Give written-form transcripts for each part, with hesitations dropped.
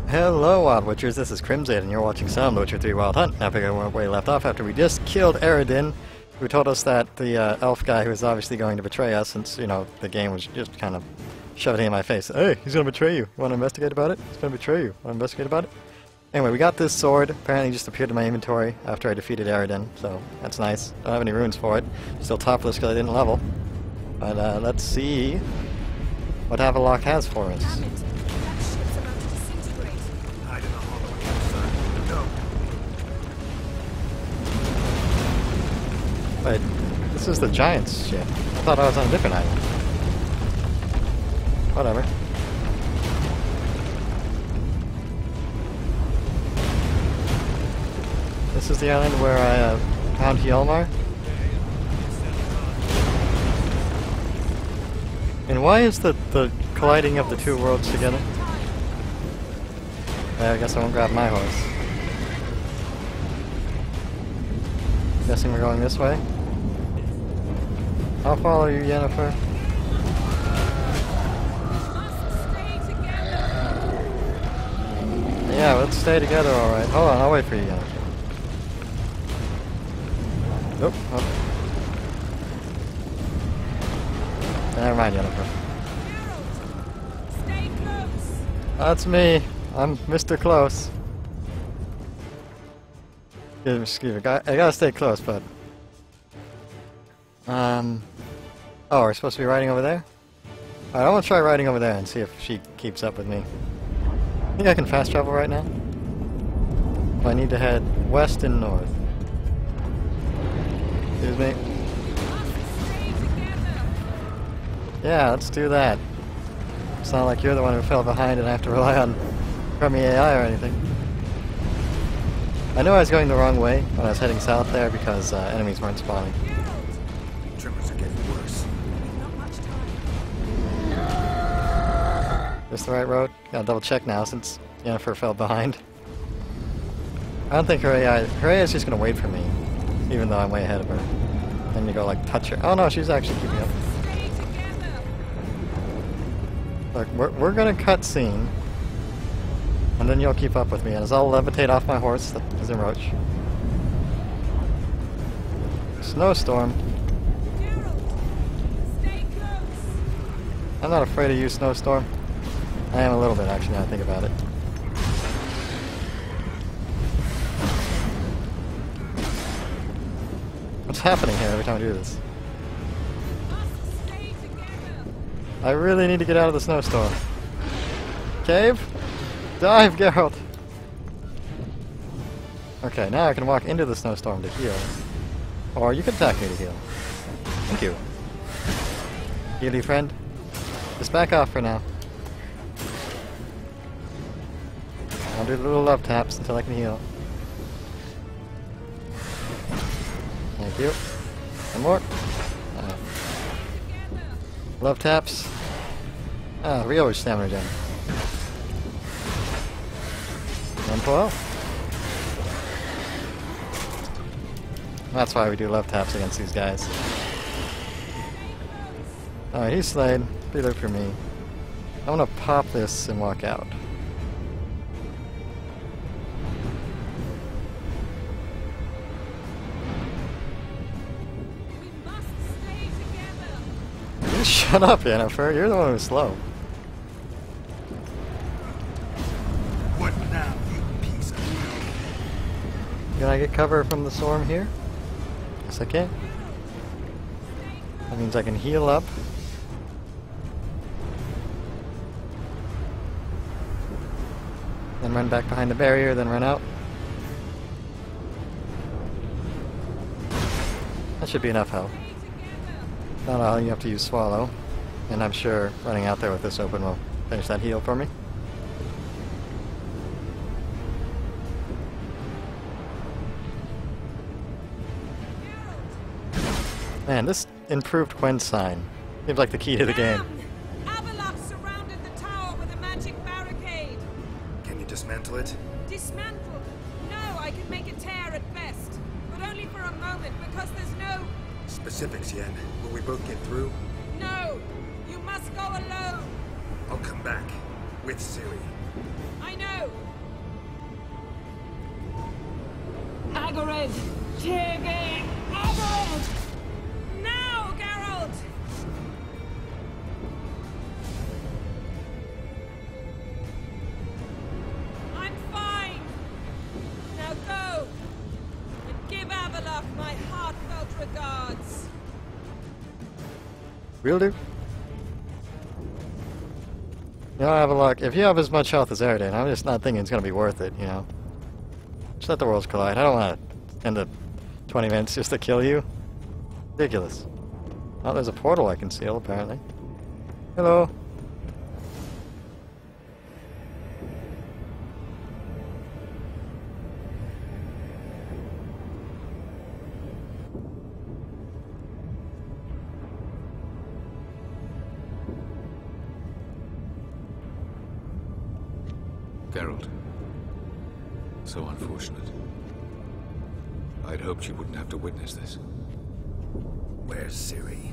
Hello, Wild Witchers, this is Crimson, and you're watching some The Witcher 3 Wild Hunt. Now picking up where we left off after we just killed Eredin, who told us that the elf guy who was obviously going to betray us, since, you know, the game was just kind of shoving it in my face. Hey, he's going to betray you. You want to investigate about it? He's going to betray you. Want to investigate about it? Anyway, we got this sword. Apparently just appeared in my inventory after I defeated Eredin, so that's nice. Don't have any runes for it. Still topless because I didn't level. But let's see what Havelock has for us. Wait, this is the giant's ship. I thought I was on a different island. Whatever. This is the island where I found Hjalmar. And why is the colliding of the two worlds together? I guess I won't grab my horse. Guessing we're going this way. I'll follow you, Yennefer. Yeah, let's stay together, alright. Hold on, I'll wait for you, Yennefer. Nope. Oh. Never mind, Yennefer. Stay close. That's me. I'm Mr. Close. Excuse me. I gotta stay close, bud. Oh, we're supposed to be riding over there? Alright, I want to try riding over there and see if she keeps up with me. I think I can fast travel right now. I need to head west and north. Excuse me. Yeah, let's do that. It's not like you're the one who fell behind and I have to rely on crummy AI or anything. I knew I was going the wrong way when I was heading south there because enemies weren't spawning. Tremors are getting worse. Not much time. This the right road? Gotta double check now since Yennefer fell behind. I don't think her AI is just gonna wait for me, even though I'm way ahead of her. Then you go like touch her. Oh no, she's actually keeping up. Stay together. Look, we're gonna cut scene, and then you'll keep up with me, and as I'll levitate off my horse, that is a roach. Snowstorm. Geralt, stay close. I'm not afraid of you, Snowstorm. I am a little bit, actually, now I think about it. What's happening here every time I do this? Must stay together. I really need to get out of the snowstorm. Cave? Dive, Geralt! Okay, now I can walk into the snowstorm to heal. Or you can attack me to heal. Thank you. Healy friend. Just back off for now. I'll do the little love taps until I can heal. Thank you. One more. Love taps. Ah, real stamina gem. 112. That's why we do love taps against these guys. Alright, he's slayed. Be there for me. I'm gonna pop this and walk out. We must stay together. You shut up, Yennefer. You're the one who's slow. What now, you piece of... Can I get cover from the storm here? Yes, I can. That means I can heal up. Then run back behind the barrier, then run out. That should be enough health. Not all, you have to use Swallow. And I'm sure running out there with this open will finish that heal for me. Man, this improved Gwen's sign seems like the key to the game. Havelock surrounded the tower with a magic barricade. Can you dismantle it? Dismantle? No, I can make a tear at best. But only for a moment, because there's no... Specifics, Yen. Will we both get through? No! You must go alone! I'll come back. With Ciri. I know! Agared! Tige! Agared! Now, Geralt! I'm fine! Now go! And give Avalok my heartfelt regards! Will do. You know, Avalok, if you have as much health as Eridan, I'm just not thinking it's going to be worth it, you know? Just let the worlds collide. I don't want to end up 20 minutes just to kill you. Ridiculous. Oh, there's a portal I can seal, apparently. Hello. Geralt. So unfortunate. I'd hoped you wouldn't have to witness this. Where's Ciri?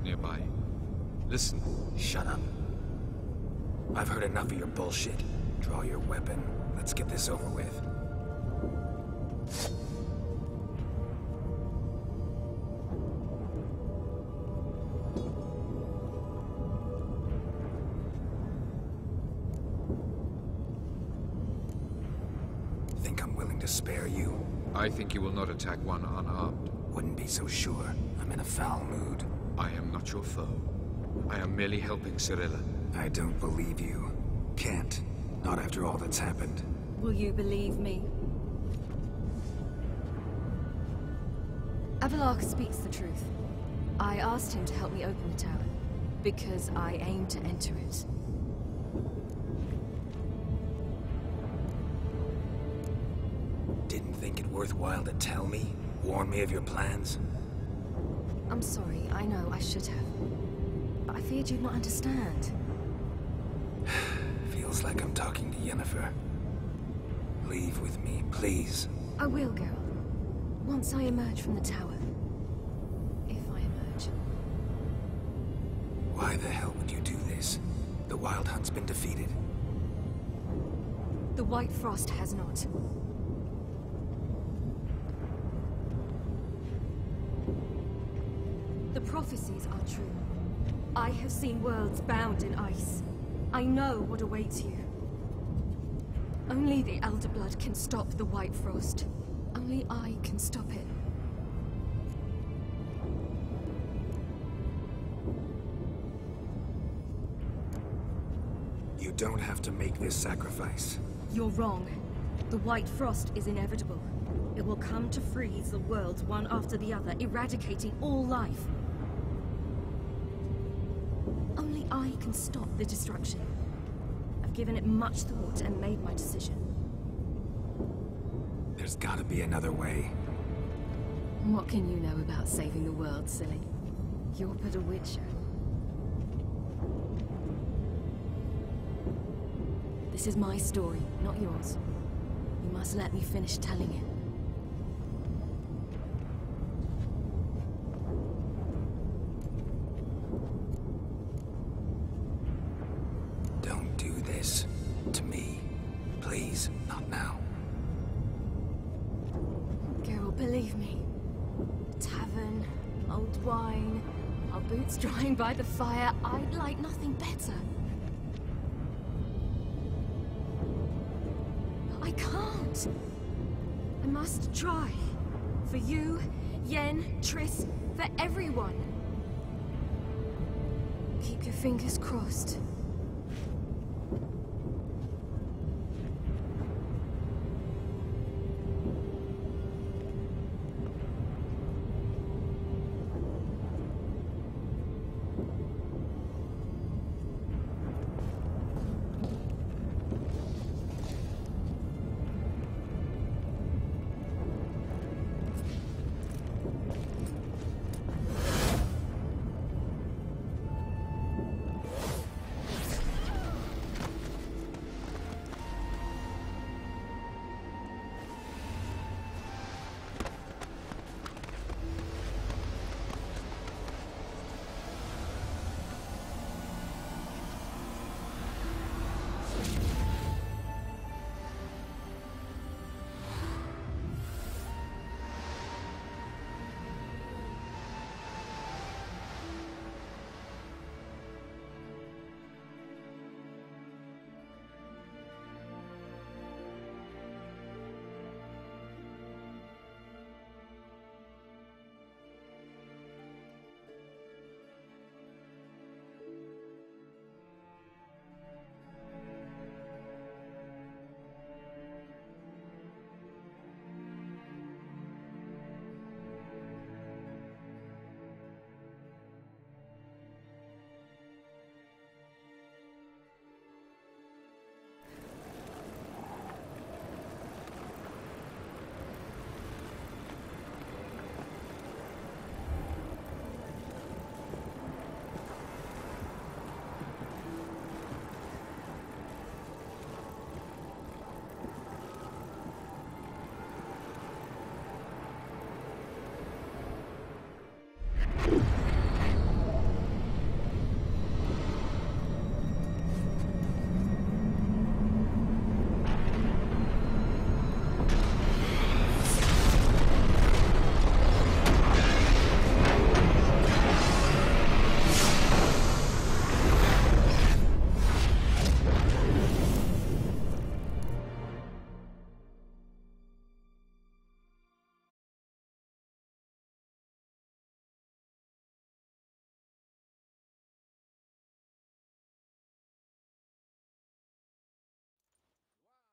Nearby. Listen. Shut up. I've heard enough of your bullshit. Draw your weapon. Let's get this over with. Think I'm willing to spare you? I think you will not attack one unarmed. Wouldn't be so sure. I'm in a foul mood. I am not your foe. I am merely helping Cirilla. I don't believe you. Can't. Not after all that's happened. Will you believe me? Avalok speaks the truth. I asked him to help me open the tower, because I aim to enter it. Didn't think it worthwhile to tell me? Warn me of your plans? I'm sorry, I know I should have. But I feared you'd not understand. Feels like I'm talking to Yennefer. Leave with me, please. I will, Geralt. Once I emerge from the tower. If I emerge. Why the hell would you do this? The Wild Hunt's been defeated. The White Frost has not. The prophecies are true. I have seen worlds bound in ice. I know what awaits you. Only the Elder Blood can stop the White Frost. Only I can stop it. You don't have to make this sacrifice. You're wrong. The White Frost is inevitable. It will come to freeze the worlds one after the other, eradicating all life. Only I can stop the destruction. I've given it much thought and made my decision. There's gotta be another way. What can you know about saving the world, silly? You're but a witcher. This is my story, not yours. You must let me finish telling it. Don't do this to me. Please, not now. Geralt, believe me. Tavern, old wine, our boots drying by the fire. I'd like nothing better. I can't. I must try. For you, Yen, Triss, for everyone. Keep your fingers crossed.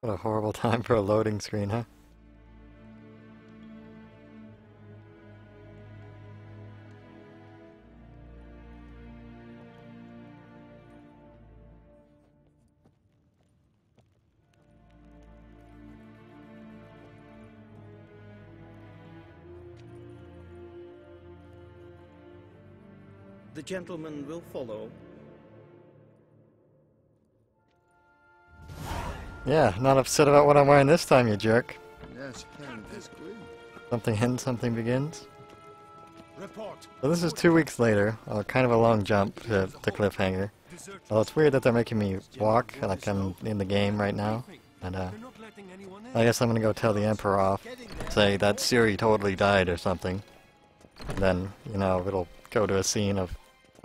What a horrible time for a loading screen, huh? The gentleman will follow. Yeah, not upset about what I'm wearing this time, you jerk. Yes, Ken, that's good. Something ends, something begins. Report. So this is 2 weeks later, kind of a long jump to cliffhanger. Well, it's weird that they're making me walk like I'm in the game right now. And I guess I'm gonna go tell the Emperor off, say that Ciri totally died or something. And then, you know, it'll go to a scene of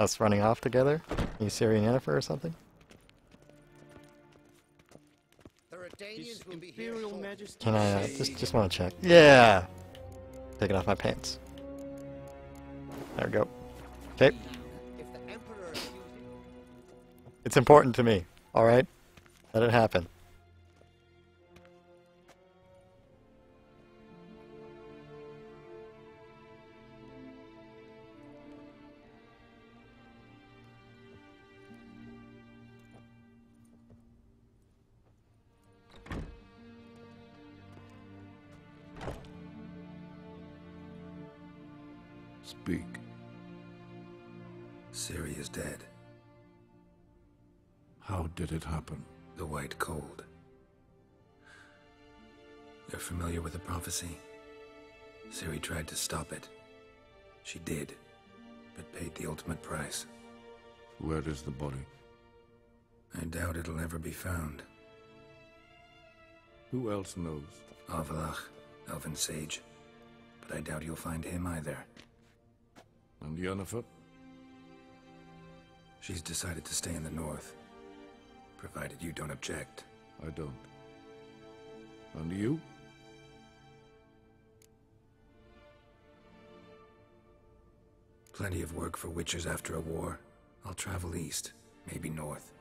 us running off together. You, Ciri, and Yennefer or something. Imperial Majesty. Can I just want to check? Yeah. Taking off my pants. There we go. Okay. It's important to me. All right. Let it happen. Speak. Ciri is dead. How did it happen? The White Cold. You're familiar with the prophecy? Ciri tried to stop it. She did, but paid the ultimate price. Where is the body? I doubt it'll ever be found. Who else knows? Avalach, Elven Sage. But I doubt you'll find him either. And Yennefer? She's decided to stay in the north. Provided you don't object. I don't. And you? Plenty of work for witchers after a war. I'll travel east, maybe north.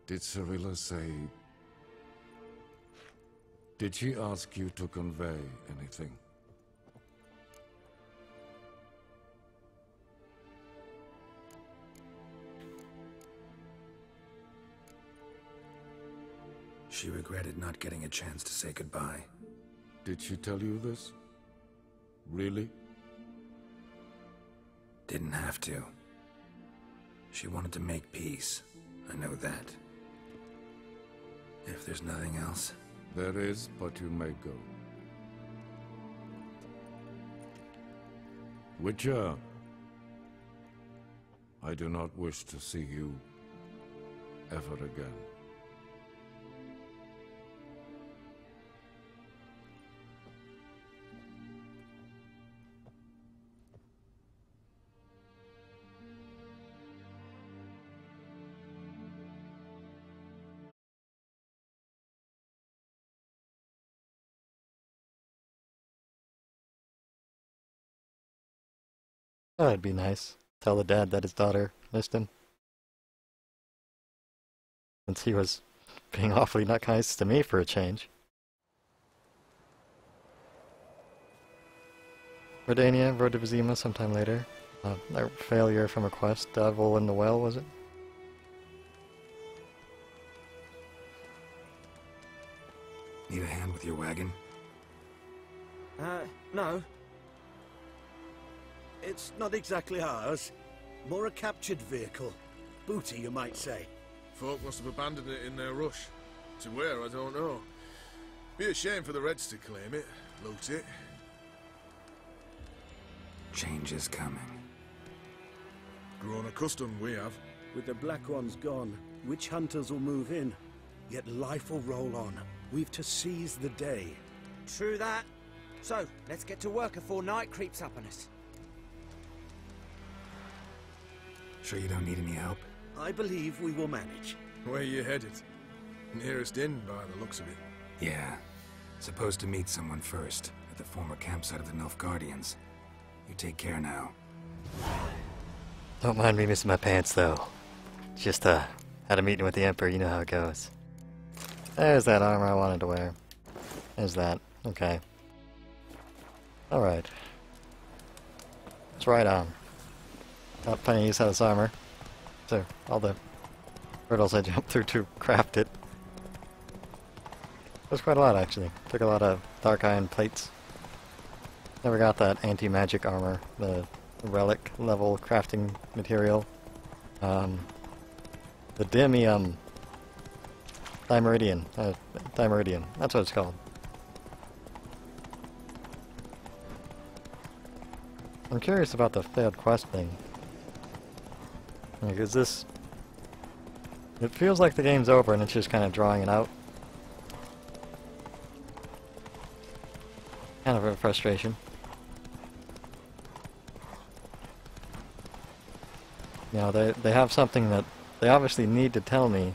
Did Cirilla say... Did she ask you to convey anything? She regretted not getting a chance to say goodbye. Did she tell you this? Really? Didn't have to. She wanted to make peace. I know that. If there's nothing else... There is, but you may go. Witcher, I do not wish to see you ever again. That'd be nice. Tell the dad that his daughter missed him. Since he was being awfully not nice to me for a change. Redania, Road to Vizima sometime later. A failure from a quest. Devil in the Well, was it? Need a hand with your wagon? No. It's not exactly ours. More a captured vehicle. Booty, you might say. Folk must have abandoned it in their rush. To where, I don't know. Be a shame for the Reds to claim it, loot it. Change is coming. Grown accustomed, we have. With the Black Ones gone, witch hunters will move in. Yet life will roll on. We've to seize the day. True that. So, let's get to work before night creeps up on us. Sure you don't need any help? I believe we will manage. Where you headed? Nearest inn, by the looks of it. Yeah. Supposed to meet someone first, at the former campsite of the Nilfgaardians. You take care now. Don't mind me missing my pants, though. Just, had a meeting with the Emperor, you know how it goes. There's that armor I wanted to wear. There's that. Okay. Alright. It's right on. Got plenty of use out of this armor. So, all the hurdles I jumped through to craft it. There's quite a lot, actually. Took a lot of dark iron plates. Never got that anti-magic armor, the relic level crafting material. The Dimeridium. Dimeridium. That's what it's called. I'm curious about the failed quest thing. Like, is this... It feels like the game's over and it's just kind of drawing it out. Kind of a frustration. You know, they have something that they obviously need to tell me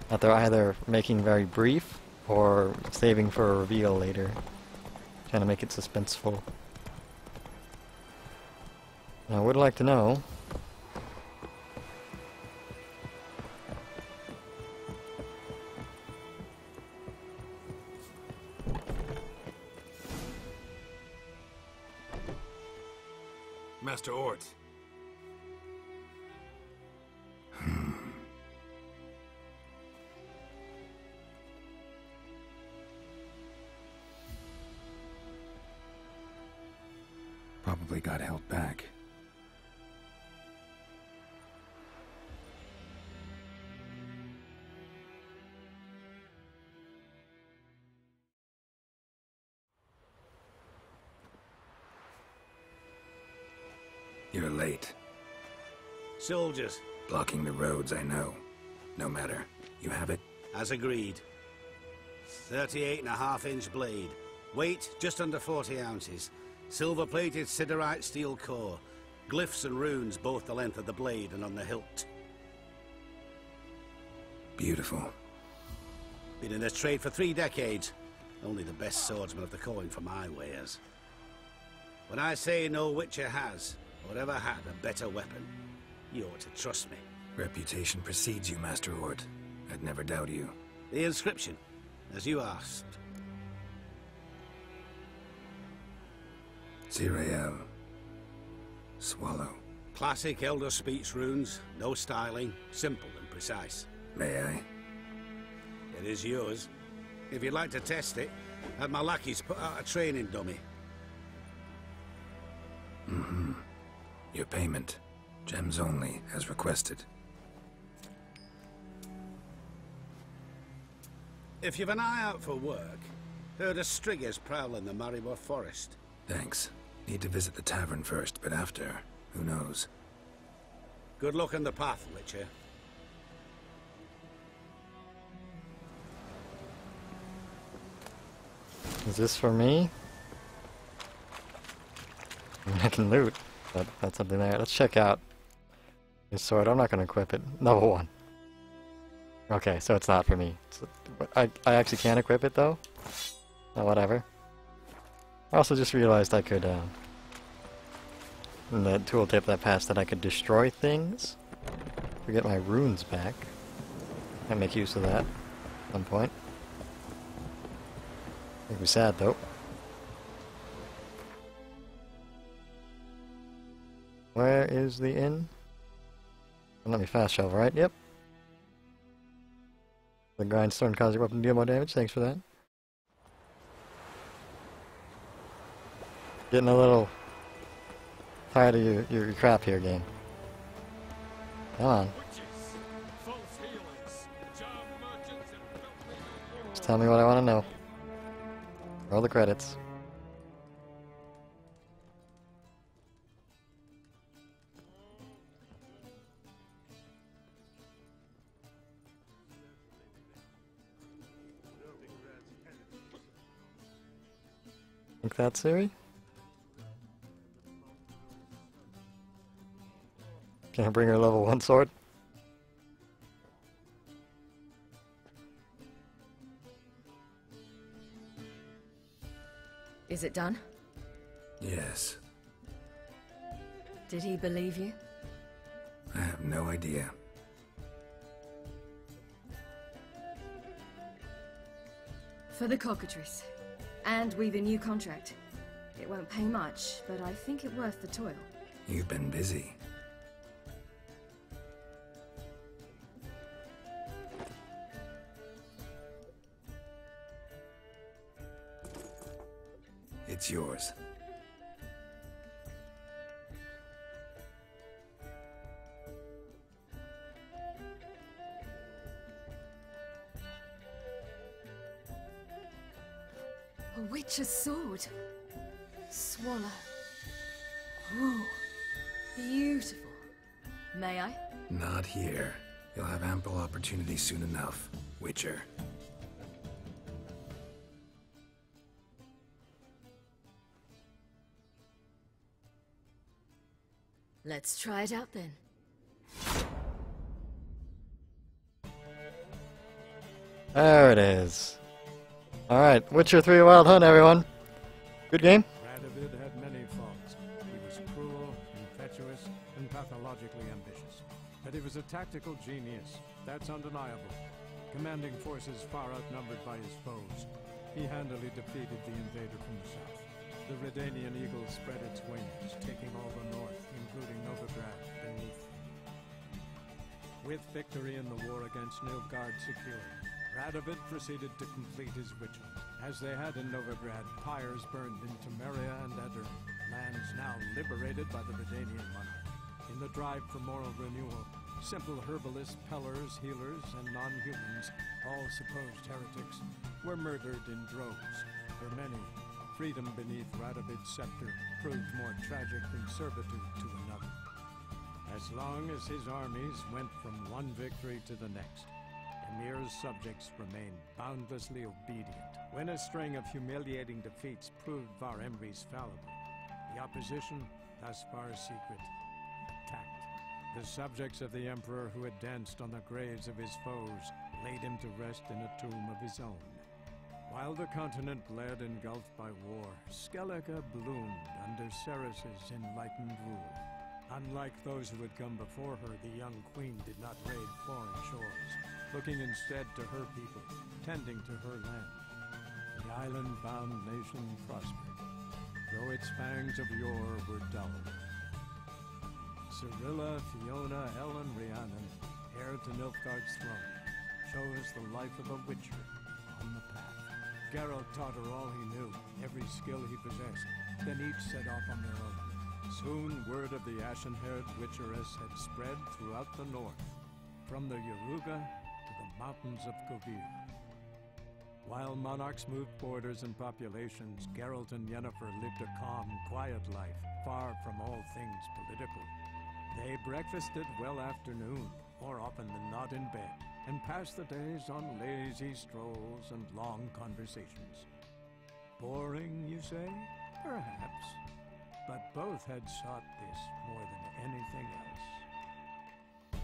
that they're either making very brief or saving for a reveal later. Trying to make it suspenseful. And I would like to know. Master Ort. Probably got held back. You're late. Soldiers. Blocking the roads, I know. No matter. You have it? As agreed. 38.5-inch blade. Weight just under 40 ounces. Silver-plated siderite steel core. Glyphs and runes both the length of the blade and on the hilt. Beautiful. Been in this trade for 3 decades. Only the best swordsman of the coin for my wares. When I say no Witcher has, or ever had, a better weapon, you ought to trust me. Reputation precedes you, Master Ort. I'd never doubt you. The inscription, as you asked. Zirael. Swallow. Classic Elder Speech runes, no styling, simple and precise. May I? It is yours. If you'd like to test it, have my lackeys put out a training dummy. Mm-hmm. Your payment. Gems only, as requested. If you've an eye out for work, heard of striggers prowling the Maribor forest. Thanks. Need to visit the tavern first, but after, who knows? Good luck on the path, Witcher. Is this for me? I mean, I can loot, but that's something there. Let's check out this sword. I'm not going to equip it. Level 1. Okay, so it's not for me. I actually can equip it, though. Oh, whatever. I also just realized I could, in the tooltip that passed, that I could destroy things to get my runes back. I make use of that at some point. Make me sad, though. Where is the inn? Let me fast travel, right? Yep. The grindstone causes your weapon to deal more damage. Thanks for that. Getting a little tired of your crap here, game. Come on. Just tell me what I want to know. Roll the credits. Think that's Siri? Can I bring her level 1 sword? Is it done? Yes. Did he believe you? I have no idea. For the cockatrice. And we've a new contract. It won't pay much, but I think it worth the toil. You've been busy. It's yours. A witch's sword. Swallow. Ooh, beautiful. May I? Not here. You'll have ample opportunity soon enough, Witcher. Let's try it out then. There it is. Alright, Witcher 3 Wild Hunt, everyone. Good game? Radovid had many faults. He was cruel, impetuous, and pathologically ambitious. But he was a tactical genius. That's undeniable. Commanding forces far outnumbered by his foes, he handily defeated the invader from the south. The Redanian eagle spread its wings, taking all the north, including Novigrad beneath. With victory in the war against Nilfgaard secured, Radovid proceeded to complete his witch hunt. As they had in Novigrad, pyres burned in Temeria and Eder, lands now liberated by the Redanian monarch. In the drive for moral renewal, simple herbalists, pellers, healers, and non-humans, all supposed heretics, were murdered in droves. For many, freedom beneath Radovid's scepter proved more tragic than servitude to another. As long as his armies went from one victory to the next, Emir's subjects remained boundlessly obedient. When a string of humiliating defeats proved Var Emreis fallible, the opposition, thus far secret, attacked. The subjects of the Emperor who had danced on the graves of his foes laid him to rest in a tomb of his own. While the continent bled engulfed by war, Skellige bloomed under Ceres's enlightened rule. Unlike those who had come before her, the young queen did not raid foreign shores, looking instead to her people, tending to her land. The island-bound nation prospered, though its fangs of yore were dulled. Cyrilla, Fiona, Ellen, Rhiannon, heir to Nilfgaard's throne, chose the life of a witcher on the path. Geralt taught her all he knew, every skill he possessed, then each set off on their own. Soon word of the ashen-haired witcheress had spread throughout the north, from the Yaruga to the mountains of Kovir. While monarchs moved borders and populations, Geralt and Yennefer lived a calm, quiet life, far from all things political. They breakfasted well after noon, more often than not in bed, and passed the days on lazy strolls and long conversations. Boring, you say? Perhaps. But both had sought this more than anything else.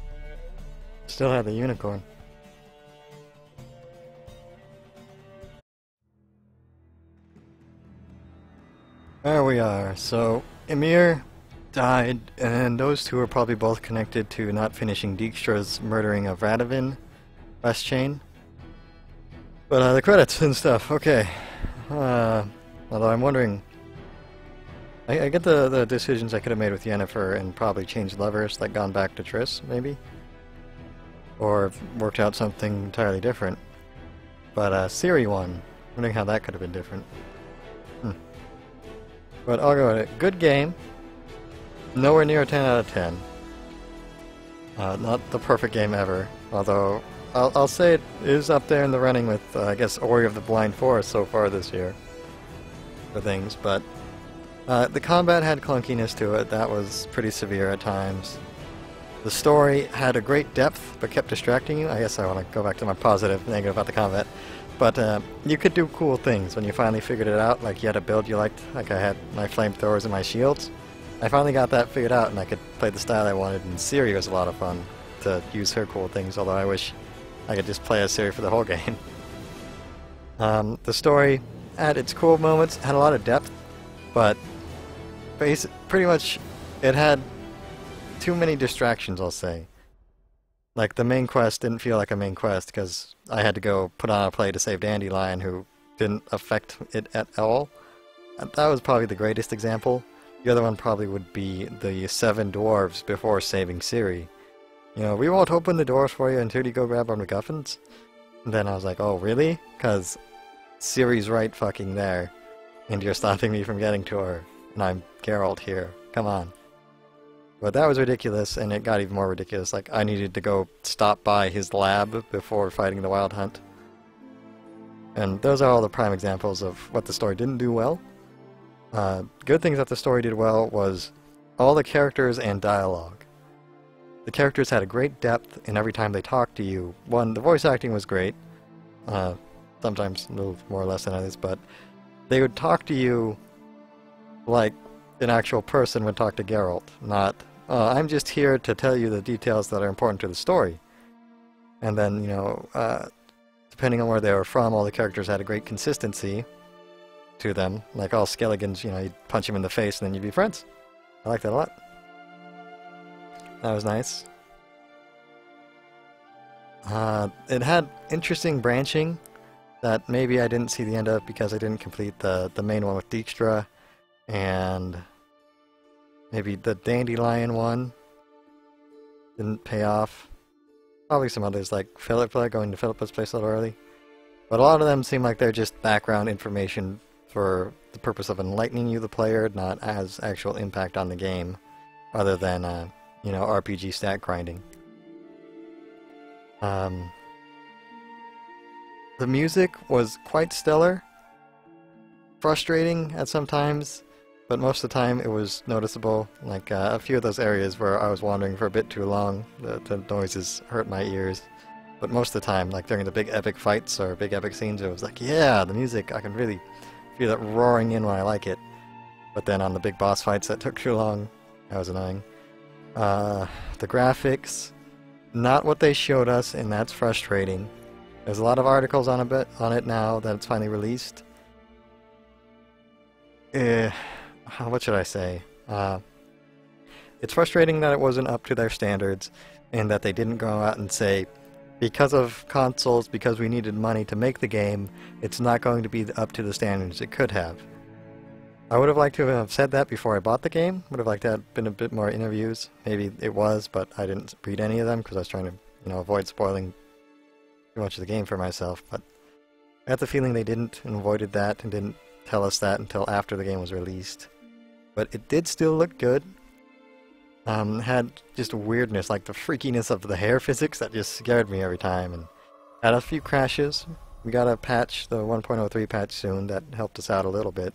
Still had the unicorn. There we are. So, Emir died, and those two are probably both connected to not finishing Dijkstra's murdering of Radovid West Chain. But the credits and stuff, okay. Although I'm wondering, I get the decisions I could have made with Yennefer and probably changed lovers, like gone back to Triss, maybe? Or worked out something entirely different. But Ciri won. Wondering how that could have been different. But I'll go with it. Good game. Nowhere near a 10 out of 10. Not the perfect game ever, although I'll say it is up there in the running with, I guess, Ori of the Blind Forest so far this year for things, but the combat had clunkiness to it. That was pretty severe at times. The story had a great depth, but kept distracting you. I guess I want to go back to my positive, negative about the combat. But you could do cool things when you finally figured it out, like you had a build you liked, like I had my flamethrowers and my shields. I finally got that figured out, and I could play the style I wanted, and Ciri was a lot of fun to use her cool things, although I wish I could just play as Ciri for the whole game. The story had its cool moments, had a lot of depth, but pretty much it had too many distractions, I'll say. Like, the main quest didn't feel like a main quest, because I had to go put on a play to save Dandelion, who didn't affect it at all. And that was probably the greatest example. The other one probably would be the 7 dwarves before saving Ciri. You know, we won't open the doors for you until you go grab our MacGuffins. And then I was like, oh really? Because Ciri's right fucking there. And you're stopping me from getting to her. And I'm Geralt here. Come on. But that was ridiculous, and it got even more ridiculous. Like, I needed to go stop by his lab before fighting the Wild Hunt. And those are all the prime examples of what the story didn't do well. Good things that the story did well was all the characters and dialogue. The characters had a great depth, and every time they talked to you, one, the voice acting was great. Sometimes a little more or less than others, but they would talk to you like an actual person would talk to Geralt, not, I'm just here to tell you the details that are important to the story. And then, you know, depending on where they were from, all the characters had a great consistency to them. Like all Skelligans, you know, you'd punch him in the face and then you'd be friends. I like that a lot. That was nice. It had interesting branching that maybe I didn't see the end of because I didn't complete the main one with Dijkstra, and maybe the Dandelion one didn't pay off. Probably some others like Philippa, going to Philippa's place a little early. But a lot of them seem like they're just background information for the purpose of enlightening you, the player, not as actual impact on the game, other than, you know, RPG stat grinding. The music was quite stellar. Frustrating at some times, but most of the time it was noticeable. Like a few of those areas where I was wandering for a bit too long, the noises hurt my ears. But most of the time, like during the big epic fights or big epic scenes, it was like, yeah, the music, I can really feel it roaring in when I like it. But then on the big boss fights that took too long, that was annoying. The graphics, not what they showed us, and that's frustrating. There's a lot of articles on it now that it's finally released. What should I say? It's frustrating that it wasn't up to their standards, and that they didn't go out and say, because of consoles, because we needed money to make the game, it's not going to be up to the standards it could have. I would have liked to have said that before I bought the game. Would have liked to have been a bit more interviews. Maybe it was, but I didn't read any of them because I was trying to, you know, avoid spoiling too much of the game for myself. But I got the feeling they didn't, and avoided that, and didn't tell us that until after the game was released. But it did still look good. Had just a weirdness, like the freakiness of the hair physics that just scared me every time, and had a few crashes. We got a patch, the 1.03 patch soon, that helped us out a little bit.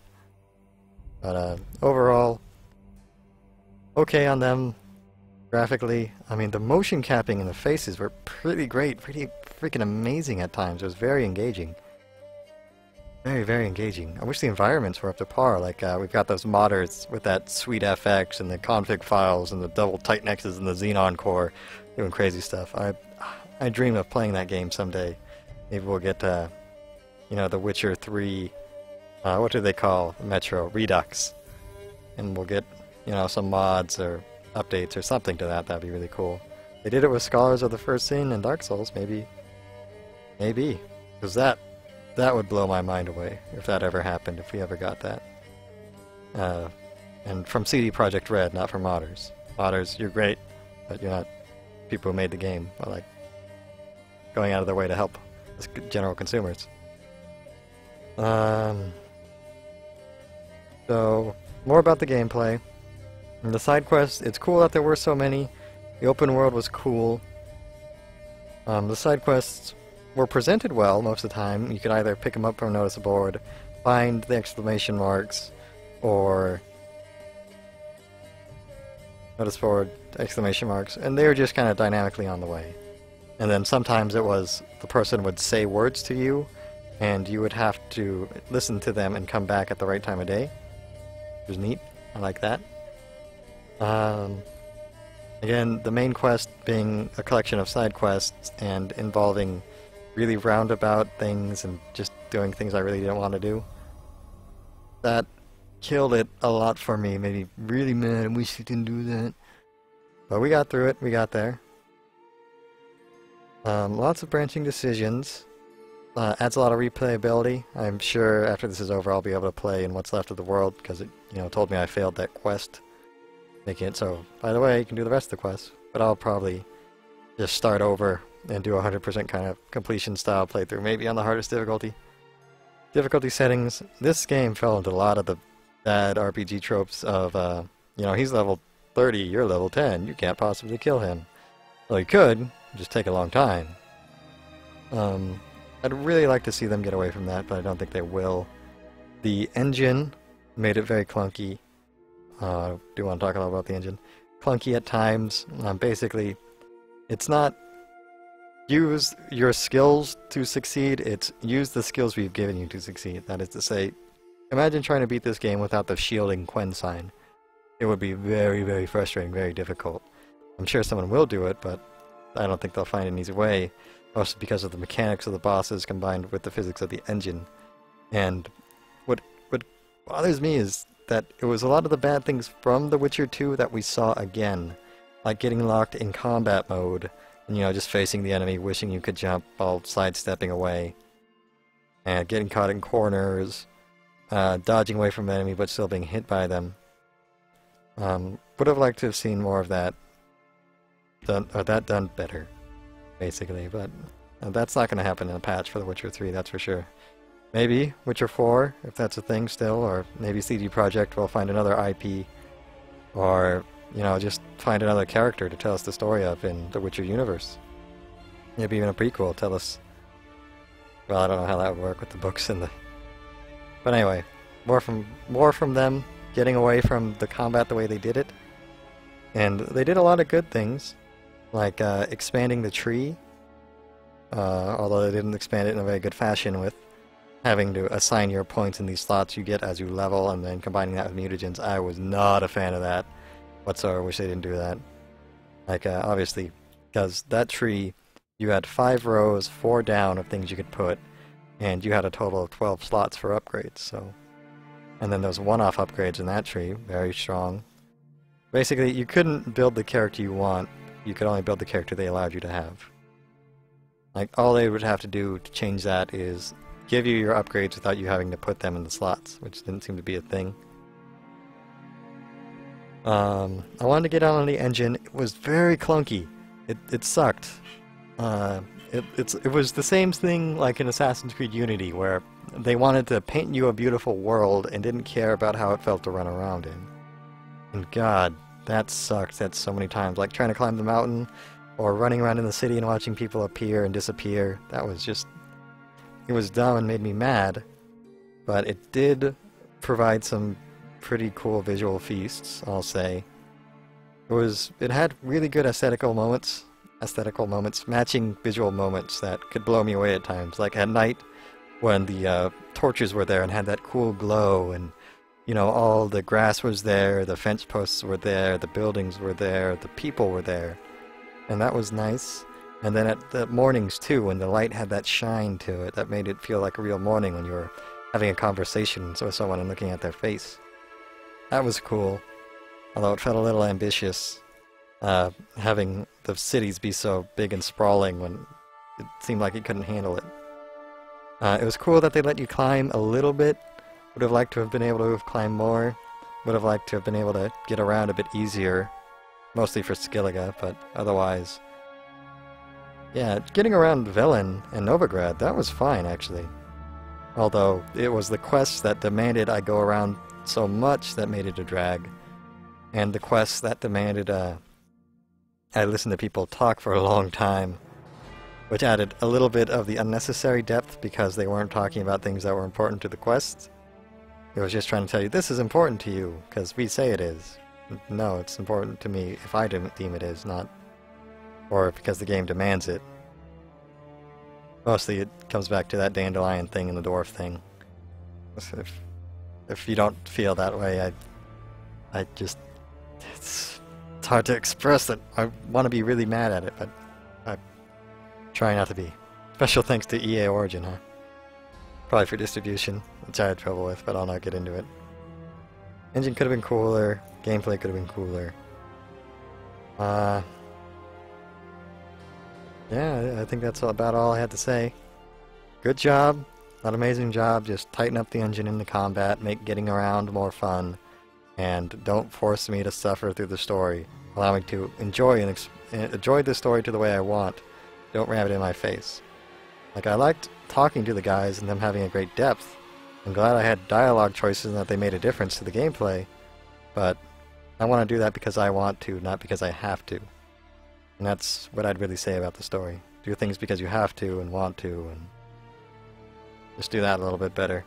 But overall, okay on them graphically. I mean, the motion capping in the faces were pretty great, pretty freaking amazing at times. It was very engaging. Very, very engaging. I wish the environments were up to par. Like, we've got those modders with that sweet FX and the config files and the double Titanexes and the Xenon core doing crazy stuff. I dream of playing that game someday. Maybe we'll get, you know, the Witcher 3, what do they call Metro? Redux. And we'll get, you know, some mods or updates or something to that. That'd be really cool. They did it with Scholars of the First Sin and Dark Souls, maybe. Maybe. Because that would blow my mind away if that ever happened, if we ever got that. And from CD Projekt Red, not from modders. Modders, you're great, but you're not people who made the game, but like going out of their way to help us general consumers. So, more about the gameplay. And the side quests, it's cool that there were so many. The open world was cool. The side quests were presented well most of the time. You could either pick them up from a notice board, find the exclamation marks, or notice board, exclamation marks, and they were just kind of dynamically on the way. And then sometimes it was the person would say words to you, and you would have to listen to them and come back at the right time of day. It was neat. I like that. Again, the main quest being a collection of side quests and involving really roundabout things and just doing things I really didn't want to do. That killed it a lot for me. Made me really mad. I wish you didn't do that. But we got through it. We got there. Lots of branching decisions. adds a lot of replayability. I'm sure after this is over I'll be able to play in what's left of the world, because it, told me I failed that quest. Making it so, by the way, you can do the rest of the quest. But I'll probably just start over and do a 100% kind of completion style playthrough, maybe on the hardest difficulty. Difficulty settings. This game fell into a lot of the bad RPG tropes of, he's level 30, you're level 10, you can't possibly kill him. Well, you could, just take a long time. I'd really like to see them get away from that, but I don't think they will. The engine made it very clunky. I do want to talk a lot about the engine. Clunky at times. Basically, it's not use your skills to succeed, it's use the skills we've given you to succeed. That is to say, imagine trying to beat this game without the shielding Quen sign. It would be very, very frustrating, very difficult. I'm sure someone will do it, but I don't think they'll find an easy way. Mostly because of the mechanics of the bosses combined with the physics of the engine. And what bothers me is that it was a lot of the bad things from The Witcher 2 that we saw again. Like getting locked in combat mode, and just facing the enemy, wishing you could jump while sidestepping away. And getting caught in corners, dodging away from the enemy but still being hit by them. Would have liked to have seen more of that done better, basically, but that's not going to happen in a patch for The Witcher 3, that's for sure. Maybe Witcher 4, if that's a thing still, or maybe CD Projekt will find another IP, or, just find another character to tell us the story of in the Witcher universe. Maybe even a prequel, tell us... Well, I don't know how that would work with the books and the... But anyway, more from them, getting away from the combat the way they did it. And they did a lot of good things, like expanding the tree, although they didn't expand it in a very good fashion with having to assign your points in these slots you get as you level and then combining that with mutagens. I was not a fan of that whatsoever. Wish they didn't do that. Like, obviously, because that tree, you had 5 rows, 4 down of things you could put, and you had a total of 12 slots for upgrades, so... And then those one-off upgrades in that tree, very strong. Basically, you couldn't build the character you want, you could only build the character they allowed you to have. Like, all they would have to do to change that is give you your upgrades without you having to put them in the slots, which didn't seem to be a thing. I wanted to get out on the engine. It was very clunky. It sucked. It was the same thing like in Assassin's Creed Unity, where they wanted to paint you a beautiful world and didn't care about how it felt to run around in. And God, that sucked. That's so many times. Like trying to climb the mountain, or running around in the city and watching people appear and disappear. That was just... It was dumb and made me mad. But it did provide some pretty cool visual feasts, I'll say. It had really good aesthetical moments, matching visual moments that could blow me away at times. Like at night, when the torches were there and had that cool glow, and all the grass was there, the fence posts were there, the buildings were there, the people were there. And that was nice. And then at the mornings too, when the light had that shine to it, that made it feel like a real morning when you were having a conversation with someone and looking at their face. That was cool. Although it felt a little ambitious, having the cities be so big and sprawling when it seemed like it couldn't handle it. It was cool that they let you climb a little bit. Would have liked to have been able to have climbed more. Would have liked to have been able to get around a bit easier. Mostly for Skellige, but otherwise... Yeah, getting around Velen and Novigrad, that was fine, actually. Although, it was the quests that demanded I go around so much that made it a drag. And the quests that demanded I listen to people talk for a long time, which added a little bit of the unnecessary depth because they weren't talking about things that were important to the quest. It was just trying to tell you, this is important to you, because we say it is. No, it's important to me if I deem it is, not... Or because the game demands it. Mostly it comes back to that dandelion thing and the dwarf thing. If you don't feel that way, I just... It's hard to express that I want to be really mad at it, but I try not to be. Special thanks to EA Origin, huh? Probably for distribution, which I had trouble with, but I'll not get into it. Engine could have been cooler, gameplay could have been cooler. Yeah, I think that's about all I had to say. good job, not amazing job, just tighten up the engine in the combat, make getting around more fun, and don't force me to suffer through the story. Allow me to enjoy the story to the way I want. Don't ram it in my face. Like, I liked talking to the guys and them having a great depth. I'm glad I had dialogue choices and that they made a difference to the gameplay, but I want to do that because I want to, not because I have to. And that's what I'd really say about the story. Do things because you have to and want to, and just do that a little bit better.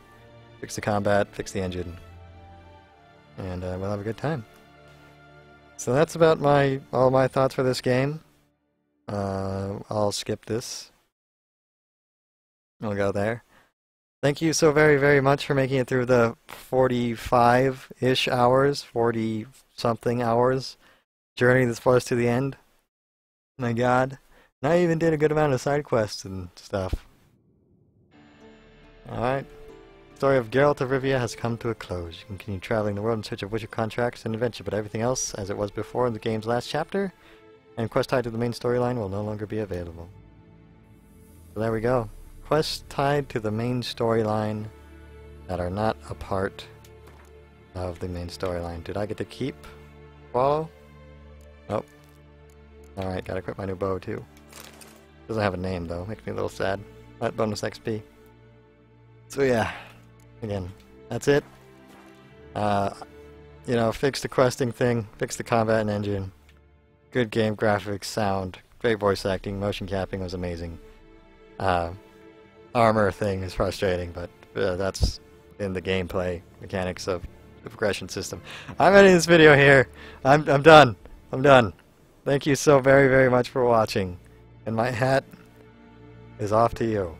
Fix the combat, fix the engine, and we'll have a good time. So that's about all my thoughts for this game. I'll skip this. I'll go there. Thank you so very, very much for making it through the 45-ish hours, 40-something hours journey that's brought us to the end. My god. And I even did a good amount of side quests and stuff. Alright. Story of Geralt of Rivia has come to a close. You can continue traveling the world in search of witcher contracts and adventure, but everything else, as it was before in the game's last chapter, and quests tied to the main storyline will no longer be available. So there we go. Quests tied to the main storyline that are not a part of the main storyline. Did I get to keep Follow? Nope. Alright, gotta equip my new bow too. Doesn't have a name though, makes me a little sad. But bonus XP. So yeah, again, that's it. You know, fix the questing thing, fix the combat and engine. Good game, graphics, sound, great voice acting, motion capping was amazing. Armor thing is frustrating, but that's in the gameplay mechanics of the progression system. I'm ending this video here. I'm done. I'm done. Thank you so very, very much for watching. And my hat is off to you.